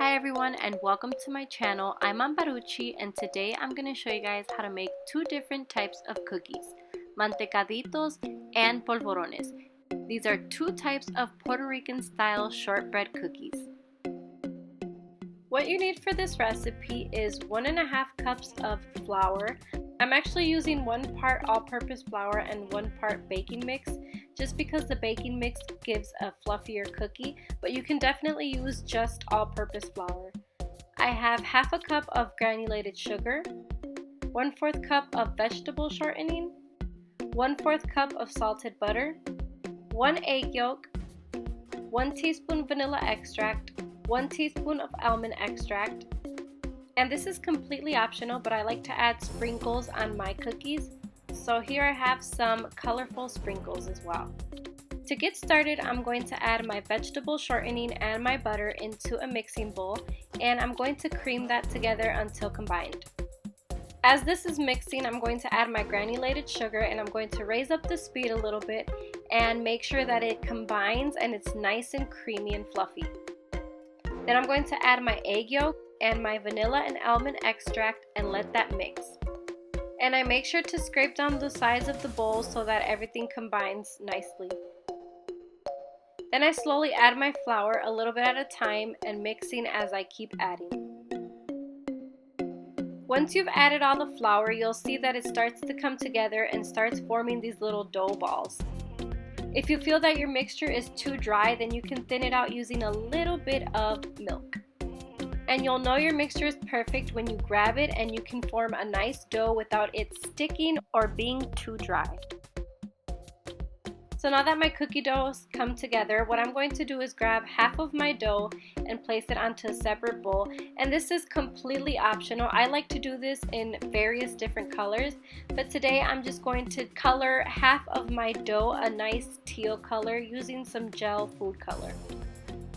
Hi everyone and welcome to my channel. I'm Amparucci and today I'm going to show you guys how to make two different types of cookies, Mantecaditos and Polvorones. These are two types of Puerto Rican style shortbread cookies. What you need for this recipe is 1.5 cups of flour. I'm actually using 1 part all-purpose flour and 1 part baking mix, just because the baking mix gives a fluffier cookie, but you can definitely use just all-purpose flour. I have 1/2 cup of granulated sugar, 1/4 cup of vegetable shortening, 1/4 cup of salted butter, 1 egg yolk, 1 teaspoon vanilla extract, 1 teaspoon of almond extract, and this is completely optional, but I like to add sprinkles on my cookies. So here I have some colorful sprinkles as well. To get started, I'm going to add my vegetable shortening and my butter into a mixing bowl, and I'm going to cream that together until combined. As this is mixing, I'm going to add my granulated sugar and I'm going to raise up the speed a little bit and make sure that it combines and it's nice and creamy and fluffy. Then I'm going to add my egg yolk and my vanilla and almond extract and let that mix. And I make sure to scrape down the sides of the bowl so that everything combines nicely. Then I slowly add my flour a little bit at a time and mixing as I keep adding. Once you've added all the flour, you'll see that it starts to come together and starts forming these little dough balls. If you feel that your mixture is too dry, then you can thin it out using a little bit of milk. And you'll know your mixture is perfect when you grab it and you can form a nice dough without it sticking or being too dry. So now that my cookie doughs come together, what I'm going to do is grab half of my dough and place it onto a separate bowl. And this is completely optional. I like to do this in various different colors, but today I'm just going to color half of my dough a nice teal color using some gel food color.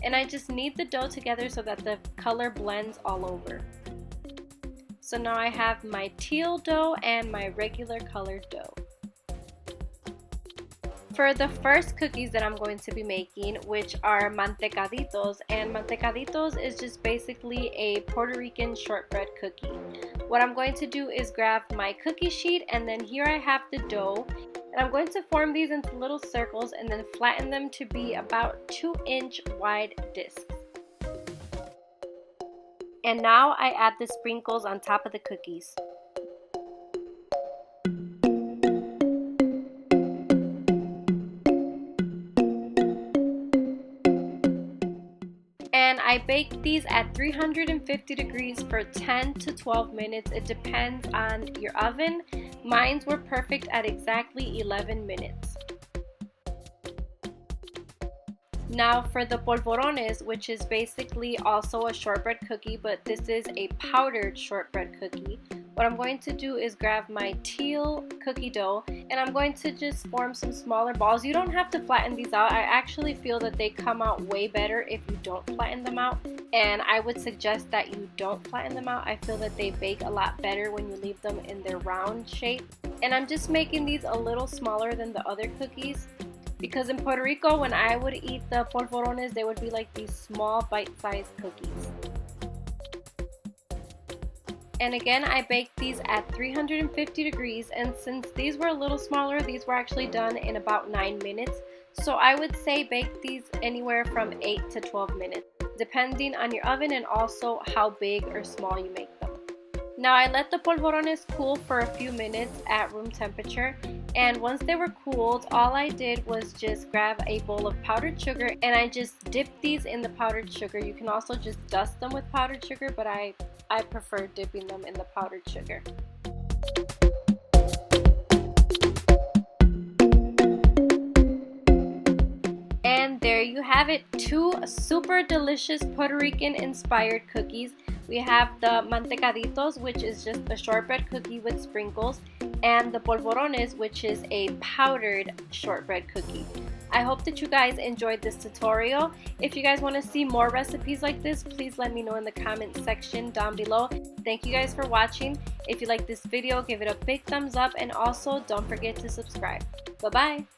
And I just knead the dough together so that the color blends all over. So now I have my teal dough and my regular colored dough. For the first cookies that I'm going to be making, which are Mantecaditos, and Mantecaditos is just basically a Puerto Rican shortbread cookie. What I'm going to do is grab my cookie sheet, and then here I have the dough. And I'm going to form these into little circles and then flatten them to be about 2-inch wide discs. And now I add the sprinkles on top of the cookies. And I bake these at 350 degrees for 10 to 12 minutes. It depends on your oven. Mine were perfect at exactly 11 minutes. Now for the polvorones, which is basically also a shortbread cookie, but this is a powdered shortbread cookie. What I'm going to do is grab my teal cookie dough and I'm going to just form some smaller balls. You don't have to flatten these out. I actually feel that they come out way better if you don't flatten them out, and I would suggest that you don't flatten them out. I feel that they bake a lot better when you leave them in their round shape. And I'm just making these a little smaller than the other cookies, because in Puerto Rico when I would eat the polvorones, they would be like these small bite-sized cookies. And again, I baked these at 350 degrees, and since these were a little smaller, these were actually done in about 9 minutes. So I would say bake these anywhere from 8 to 12 minutes, depending on your oven and also how big or small you make them. Now I let the polvorones cool for a few minutes at room temperature, and once they were cooled, all I did was just grab a bowl of powdered sugar and I just dipped these in the powdered sugar. You can also just dust them with powdered sugar, but I prefer dipping them in the powdered sugar. And there you have it, two super delicious Puerto Rican inspired cookies. We have the Mantecaditos, which is just a shortbread cookie with sprinkles, and the Polvorones, which is a powdered shortbread cookie. I hope that you guys enjoyed this tutorial. If you guys want to see more recipes like this, please let me know in the comment section down below. Thank you guys for watching. If you like this video, give it a big thumbs up, and also don't forget to subscribe. Bye-bye!